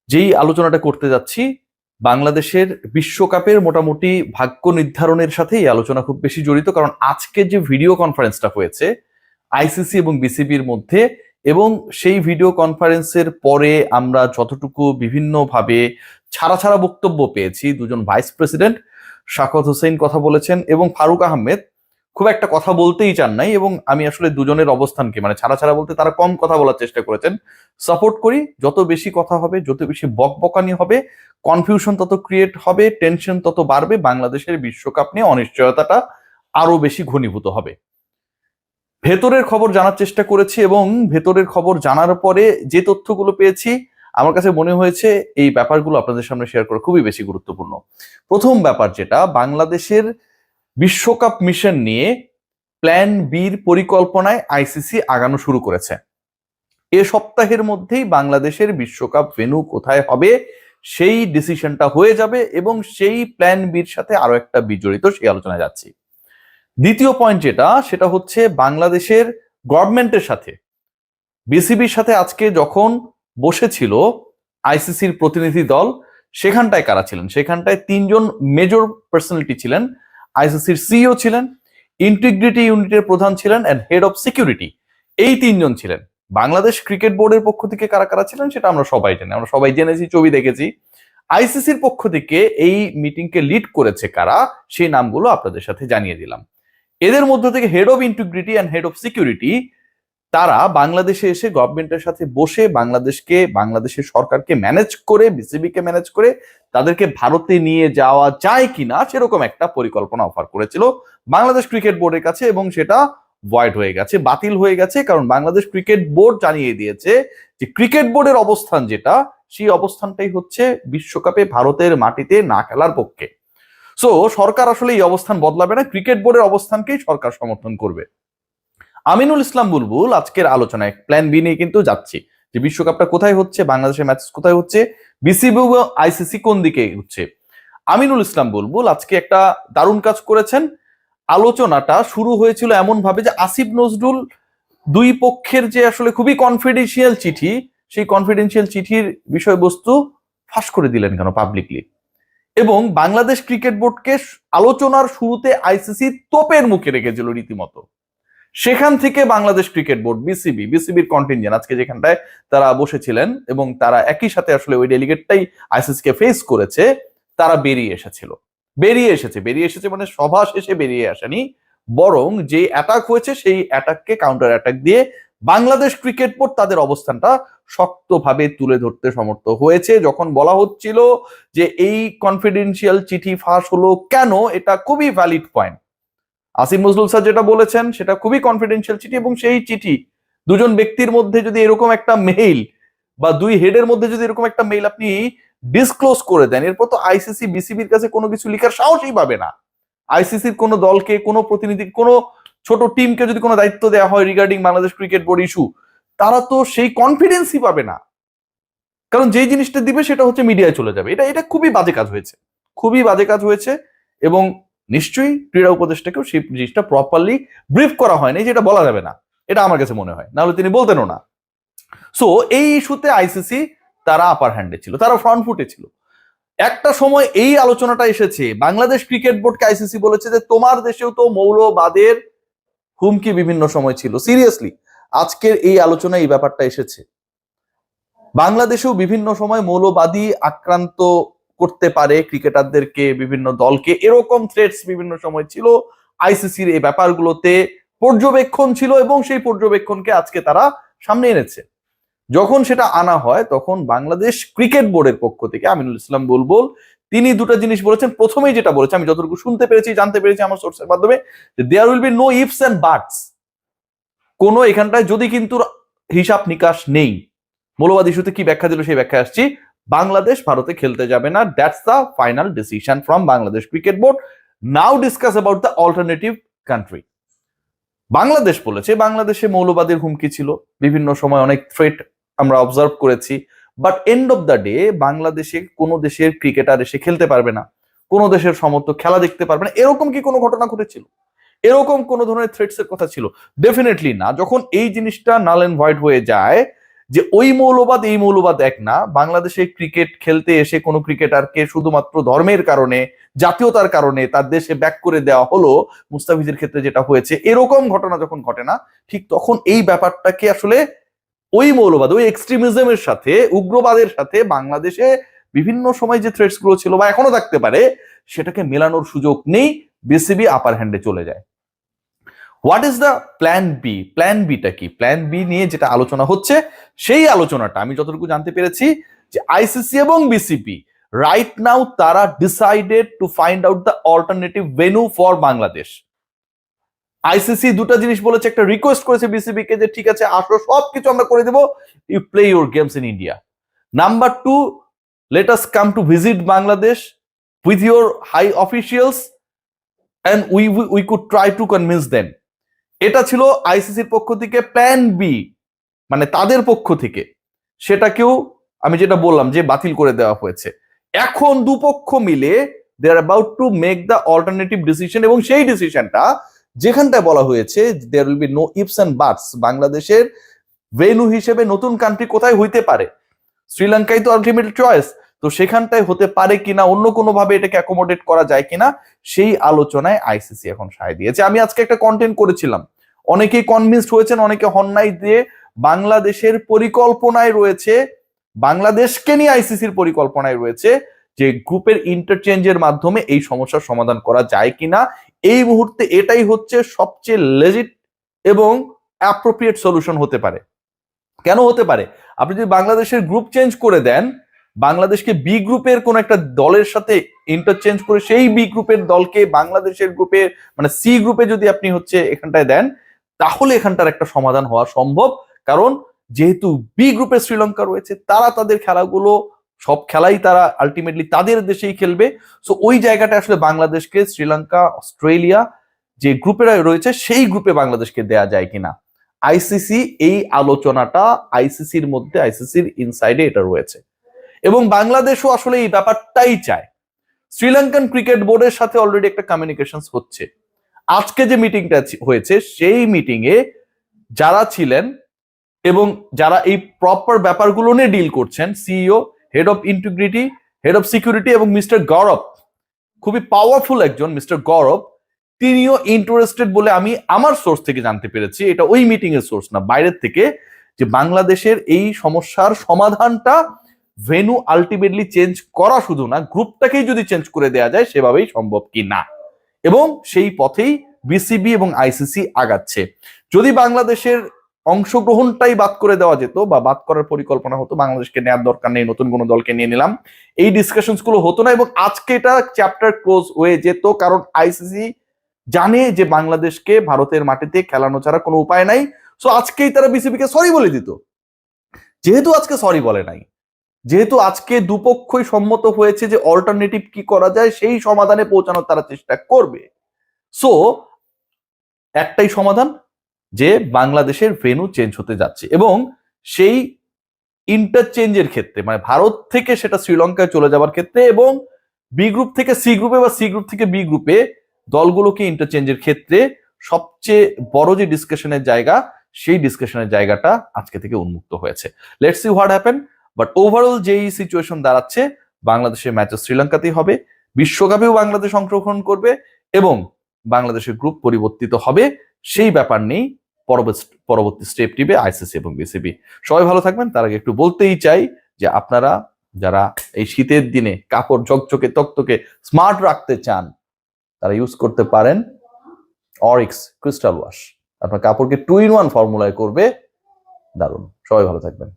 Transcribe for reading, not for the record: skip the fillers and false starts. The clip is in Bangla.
যেই আলোচনাটা করতে যাচ্ছি, বাংলাদেশের বিশ্বকাপের মোটামুটি ভাগ্য নির্ধারণের সাথে এই আলোচনা খুব বেশি জড়িত। কারণ আজকে যে ভিডিও কনফারেন্সটা হয়েছে আইসিসি এবং বিসিবির মধ্যে, এবং সেই ভিডিও কনফারেন্সের পরে আমরা যতটুকু বিভিন্নভাবে ছাড়া ছাড়া বক্তব্য পেয়েছি, দুজন ভাইস প্রেসিডেন্ট শাকত হোসেন কথা বলেছেন এবং ফারুক আহমেদ খুব একটা কথা বলতেই চান নাই। এবং আমি আসলে দুজনের অবস্থানকে, মানে ছাড়া ছাড়া বলতে তারা কম কথা বলার চেষ্টা করেছেন, সাপোর্ট করি। যত বেশি কথা হবে, যত বেশি বকবকানি হবে, কনফিউশন তত ক্রিয়েট হবে, টেনশন তত বাড়বে, বাংলাদেশের বিশ্বকাপ নিয়ে অনিশ্চয়তাটা আরো বেশি ঘনীভূত হবে। ভেতরের খবর জানার চেষ্টা করেছি এবং ভেতরের খবর জানার পরে যে তথ্যগুলো পেয়েছি আমার কাছে মনে হয়েছে এই ব্যাপারগুলো আপনাদের সামনে শেয়ার করা খুবই বেশি গুরুত্বপূর্ণ। প্রথম ব্যাপার যেটা, বাংলাদেশের বিশ্বকাপ মিশন নিয়ে প্ল্যান বির পরিকল্পনায় আইসিসি আগানো শুরু করেছে। এ সপ্তাহের মধ্যেই বাংলাদেশের বিশ্বকাপ ভেন্যু কোথায় হবে সেই ডিসিশনটা হয়ে যাবে এবং সেই প্ল্যান বির সাথে আরো একটা বিজড়িত, সেই আলোচনায় যাচ্ছি। দ্বিতীয় পয়েন্ট যেটা, সেটা হচ্ছে বাংলাদেশের গভর্নমেন্টের সাথে বিসিবির সাথে আজকে যখন বসেছিল আইসিসির প্রতিনিধি দল, সেখানটায় কারা ছিলেন? সেখানটায় তিনজন মেজর পার্সোনালিটি ছিলেন। আইসিসির সিইও ছিলেন, ইন্টিগ্রিটি ইউনিটের প্রধান ছিলেন, এন্ড হেড অফ সিকিউরিটি, এই তিনজন ছিলেন। বাংলাদেশ ক্রিকেট বোর্ডের পক্ষ থেকে কারা কারা ছিলেন সেটা আমরা সবাই জানি, আমরা সবাই জেনেছি, ছবি দেখেছি। আইসিসির পক্ষ থেকে এই মিটিংকে লিড করেছে কারা, সেই নামগুলো আপনাদের সাথে জানিয়ে দিলাম। এদের মধ্য থেকে head of integrity and head of security, তারা বাংলাদেশে এসে গভর্নমেন্টের সাথে বসে বাংলাদেশের সরকারকে ম্যানেজ করে, বিসিবিকে ম্যানেজ করে তাদেরকে ভারতে নিয়ে যাওয়া যায় কিনা সেরকম একটা পরিকল্পনা অফার করেছিল বাংলাদেশ ক্রিকেট বোর্ডের কাছে, এবং সেটা ভয়েড হয়ে গেছে, বাতিল হয়ে গেছে। কারণ বাংলাদেশ ক্রিকেট বোর্ড জানিয়ে দিয়েছে যে ক্রিকেট বোর্ডের অবস্থান যেটা, সেই অবস্থানটাই হচ্ছে বিশ্বকাপে ভারতের মাটিতে না খেলার পক্ষে। সো সরকার আসলে এই অবস্থান বদলাবে না, ক্রিকেট বোর্ডের অবস্থানকেই সরকার সমর্থন করবে। আমিনুল ইসলাম বুলবুল আজকের আলোচনায় প্ল্যান বি নিয়ে কিন্তু যাচ্ছি, যে বিশ্বকাপটা কোথায় হচ্ছে, বাংলাদেশের ম্যাচ কোথায় হচ্ছে, বিসিবি ও আইসিসি কোন দিকে এগোচ্ছে। আমিনুল ইসলাম বুলবুল আজকে একটা দারুণ কাজ করেছেন। আলোচনাটা শুরু হয়েছিল এমন ভাবে যে আসিফ নজরুল দুই পক্ষের যে আসলে খুবই কনফিডেন্সিয়াল চিঠি, সেই কনফিডেন্সিয়াল চিঠির বিষয়বস্তু ফাঁস করে দিলেন কেন পাবলিকলি, এবং বাংলাদেশ ক্রিকেট বোর্ডকে আলোচনার শুরুতে আইসিসি তোপের মুখে রেখেছিল রীতিমতো। সেখান থেকে বাংলাদেশ ক্রিকেট বোর্ড, বিসিবির কন্টিনজেন্ট আজকে যেখানটায় তারা বসেছিলেন এবং তারা একই সাথে আসলে ওই ডেলিগেটটাই আইসিসিকে ফেস করেছে, তারা বেরিয়ে এসেছে মানে সভা শেষে বেরিয়ে আসেনি, বরং যে অ্যাটাক হয়েছে সেই অ্যাটাককে কাউন্টার অ্যাটাক দিয়ে বাংলাদেশ ক্রিকেট বোর্ড তাদের অবস্থানটা শক্তভাবে তুলে ধরতে সমর্থ হয়েছে। যখন বলা হচ্ছিল যে এই কনফিডেন্সিয়াল চিঠি ফাঁস হলো কেন, এটা খুবই valid point. Asif Nazrul sir যেটা বলেছেন সেটা খুবই কনফিডেন্সিয়াল চিঠি, এবং সেই চিঠি দুজন ব্যক্তির মধ্যে যদি এরকম একটা মেইল, বা দুই হেডের মধ্যে যদি এরকম একটা মেইল আপনি ডিসক্লোজ করে দেন, এরপর তো আইসিসি বিসিবির কাছে কোনো কিছু লিখার সাহসই পাবে না। আইসিসির কোনো দলকে, কোনো প্রতিনিধি, কোনো ছোট টিমকে যদি কোনো দায়িত্ব দেওয়া হয় regarding Bangladesh cricket board issue, তারা তো সেই কনফিডেন্সই পাবে না। কারণ যেই জিনিসটা দিবে সেটা হচ্ছে মিডিয়ায় চলে যাবে। এটা খুবই বাজে কাজ হয়েছে, খুবই বাজে কাজ হয়েছে। এবং নিশ্চয়ই ক্রীড়া উপদেষ্টাকেও সেই জিনিসটা প্রপারলি ব্রিফ করা হয়নি, যেটা বলা যাবে না, এটা আমার কাছে মনে হয়, নাহলে তিনি বলতেনও না। সো এই ইস্যুতে আইসিসি তারা আপার হ্যান্ডে ছিল, তারা ফ্রন্ট ফুটে ছিল। একটা সময় এই আলোচনাটা এসেছে, বাংলাদেশ ক্রিকেট বোর্ডকে আইসিসি বলেছে যে তোমার দেশেও তো মৌলবাদের হুমকি বিভিন্ন সময় ছিল। সিরিয়াসলি আজকের এই আলোচনায় এই ব্যাপারটা এসেছে, বাংলাদেশেও বিভিন্ন সময় মৌলবাদী আক্রান্ত করতে পারে ক্রিকেটারদেরকে, বিভিন্ন দলকে, এরকম থ্রেটস বিভিন্ন সময় ছিল। আইসিসির এই ব্যাপারগুলোতে পর্যবেক্ষণ ছিল এবং সেই পর্যবেক্ষণকে আজকে তারা সামনে এনেছে। যখন সেটা আনা হয় তখন বাংলাদেশ ক্রিকেট বোর্ডের পক্ষ থেকে আমিনুল ইসলাম বুলবুল তিনি দুটো জিনিস বলেছেন। প্রথমেই যেটা বলেছে, আমি যতটুকু শুনতে পেরেছি, জানতে পেরেছি আমার সোর্সের মাধ্যমে, যে there will be no ifs and buts. কোনো এখানটায় যদি কিন্তু হিসাব নিকাশ নেই। মৌলবাদ ইস্যুতে কি ব্যাখ্যা দিল সেই ব্যাখ্যা আসছি। বাংলাদেশ ভারতে খেলতে যাবে না, that's the final decision from Bangladesh cricket board. Now discuss about the alternative country. Bangladesh বলেছে বাংলাদেশে মৌলবাদের হুমকি ছিল, বিভিন্ন সময় অনেক থ্রেট আমরা অবজার্ভ করেছি, but end of the day বাংলাদেশে কোনো দেশের ক্রিকেটার এসে খেলতে পারবে না, কোনো দেশের সমর্থক খেলা দেখতে পারবে না, এরকম কি কোনো ঘটনা ঘটেছিল? এরকম কোন ধরনের থ্রেটস এর কথা ছিল? ডেফিনেটলি না। যখন এই জিনিসটা নাল এন্ড ভয়েড হয়ে যায়, যে ওই মৌলবাদ এই মৌলবাদ এক না। বাংলাদেশে ক্রিকেট খেলতে এসে কোনো ক্রিকেটারকে শুধুমাত্র ধর্মের কারণে, জাতীয়তার কারণে তার দেশে ব্যাক করে দেওয়া হলো, মুস্তাফিজের ক্ষেত্রে যেটা হয়েছে, এরকম ঘটনা যখন ঘটে না, ঠিক তখন এই ব্যাপারটাকে আসলে ওই মৌলবাদ, ওই এক্সট্রিমিজমের সাথে, উগ্রবাদের সাথে বাংলাদেশে বিভিন্ন সময় যে থ্রেটস গুলো ছিল বা এখনো থাকতে পারে, সেটাকে মেলানোর সুযোগ নেই, বিসিবি আপার হ্যান্ডে চলে যায়। What is the plan B? Plan বিটা কি? প্ল্যান বি নিয়ে যেটা আলোচনা হচ্ছে, সেই আলোচনাটা আমি যতটুকু জানতে পেরেছি যে আইসিসি এবং বিসিবি রাইট নাও তারা decided to find out the alternative venue for Bangladesh. ICC দুটা জিনিস বলেছে, একটা রিকোয়েস্ট করেছে বিসিবি কে যে ঠিক আছে আসো, সবকিছু আমরা করে দেবো, you play your games in India. Number two, let us come to visit Bangladesh with your high officials and we could try to convince them. এটা ছিল আইসিসির পক্ষ থেকে প্ল্যান বি, মানে তাদের পক্ষ থেকে। সেটাকেও আমি যেটা বললাম যে বাতিল করে দেওয়া হয়েছে। এখন দুপক্ষ মিলে they are about to make the alternative decision, এবং সেই ডিসিশনটা যেখানটায় বলা হয়েছে there will be no ifs and buts. বাংলাদেশের ভেন্যু হিসেবে নতুন কান্ট্রি কোথায় হইতে পারে? শ্রীলঙ্কাই তো আলটিমেট চয়েস। তো সেখানটায় হতে পারে কিনা, অন্য কোনো ভাবে এটাকে অ্যাকোমোডেট করা যায় কিনা, সেই আলোচনায় আইসিসি এখন সায় দিয়েছে। আমি আজকে একটা কন্টেন্ট করেছিলাম, অনেকেই কনভিন্সড হয়েছেন, অনেকে হন নাই, দিয়ে বাংলাদেশের পরিকল্পনায় রয়েছে, বাংলাদেশকে নিয়ে আইসিসির পরিকল্পনায় রয়েছে যে গ্রুপের ইন্টারচেঞ্জের মাধ্যমে এই সমস্যার সমাধান করা যায় কিনা। এই মুহূর্তে এটাই হচ্ছে সবচেয়ে লেজিট এবং অ্যাপ্রোপ্রিয়েট সলিউশন হতে পারে। কেন হতে পারে? আপনি যদি বাংলাদেশের গ্রুপ চেঞ্জ করে দেন, বাংলাদেশকে বি গ্রুপের কোন একটা দলের সাথে ইন্টারচেঞ্জ করে সেই বি গ্রুপের দলকে বাংলাদেশের গ্রুপে, মানে সি গ্রুপে যদি আপনি হচ্ছে এখানটায় দেন, তাহলে এখানটার একটা সমাধান হওয়া সম্ভব। কারণ যেহেতু বি গ্রুপে শ্রীলঙ্কা রয়েছে, তারা তাদের খেলাগুলো, সব খেলাই তারা আলটিমেটলি তাদের দেশেই খেলবে। সো ওই জায়গাটা আসলে বাংলাদেশকে, শ্রীলঙ্কা, অস্ট্রেলিয়া যে গ্রুপে রয়েছে সেই গ্রুপে বাংলাদেশকে দেয়া যায় কিনা, আইসিসি এই আলোচনাটা আইসিসির মধ্যে, আইসিসির ইনসাইডে এটা রয়েছে, এবং বাংলাদেশও আসলে এই ব্যাপারটাই চায়। শ্রীলঙ্কান ক্রিকেট বোর্ডের সাথে অলরেডি একটা কমিউনিকেশন হচ্ছে। আজকে যে মিটিংটা হয়েছে, সেই মিটিং এ যারা ছিলেন এবং যারা এই প্রপার ব্যাপারগুলো নিয়ে ডিল করছেন, CEO, head of integrity, head of security এবং মিস্টার গৌরব, খুবই পাওয়ারফুল একজন মিস্টার গৌরব, তিনিও ইন্টারেস্টেড বলে আমি আমার সোর্স থেকে জানতে পেরেছি, এটা ওই মিটিং এর সোর্স না, বাইরের থেকে, যে বাংলাদেশের এই সমস্যার সমাধানটা ভেন্যু আলটিমেটলি চেঞ্জ করা শুধু না, গ্রুপটাকেই যদি চেঞ্জ করে দেওয়া যায় সেভাবেই সম্ভব কি না, এবং সেই পথেই বিসিবি এবং আইসিসি আগাচ্ছে। যদি বাংলাদেশের অংশগ্রহণটাই বাদ করে দেওয়া যেত বা বাদ করার পরিকল্পনা হতো, বাংলাদেশকে নেওয়ার দরকার নেই, নতুন কোনো দলকে নিয়ে নিলাম, এই ডিসকাশনস গুলো হতো না, এবং আজকে এটা চ্যাপ্টার ক্লোজ হয়ে যেত। কারণ আইসিসি জানে যে বাংলাদেশকে ভারতের মাটিতে খেলানো ছাড়া কোনো উপায় নাই। সো আজকেই তারা বিসিবিকে সরি বলে দিত। যেহেতু আজকে সরি বলে নাই, যেহেতু আজকে দুপক্ষই সম্মত হয়েছে যে অল্টারনেটিভ কি করা যায়, সেই সমাধানে পৌঁছানোর তারা চেষ্টা করবে। সো একটাই সমাধান, যে বাংলাদেশের ভেন্যু চেঞ্জ হতে যাচ্ছে, এবং সেই ইন্টারচেঞ্জের ক্ষেত্রে, মানে ভারত থেকে সেটা শ্রীলঙ্কায় চলে যাওয়ার ক্ষেত্রে, এবং বি গ্রুপ থেকে সি গ্রুপে বা সি গ্রুপ থেকে বি গ্রুপে দলগুলোকে ইন্টারচেঞ্জের ক্ষেত্রে সবচেয়ে বড় যে ডিসকাশনের জায়গা, সেই ডিসকাশনের জায়গাটা আজকে থেকে উন্মুক্ত হয়েছে। Let's see what happen. But overall যেই সিচুয়েশন দাঁড়াচ্ছে, বাংলাদেশের ম্যাচ শ্রীলঙ্কাতেই হবে, বিশ্বকাপেও বাংলাদেশ অংশগ্রহণ করবে, এবং বাংলাদেশের গ্রুপ পরিবর্তিত হবে, সেই ব্যাপার নেই পরবর্তী স্টেপ নিবে আইসিসি এবং বিসিবি। সবাই ভালো থাকবেন। তার আগে একটু বলতেই চাই যে আপনারা যারা এই শীতের দিনে কাপড় ঝকঝকে তকতকে স্মার্ট রাখতে চান, তারা ইউজ করতে পারেন অরিক্স ক্রিস্টাল ওয়াশ। আপনার কাপড়কে 2-in-1 ফর্মুলায় করবে দারুণ। সবাই ভালো থাকবেন।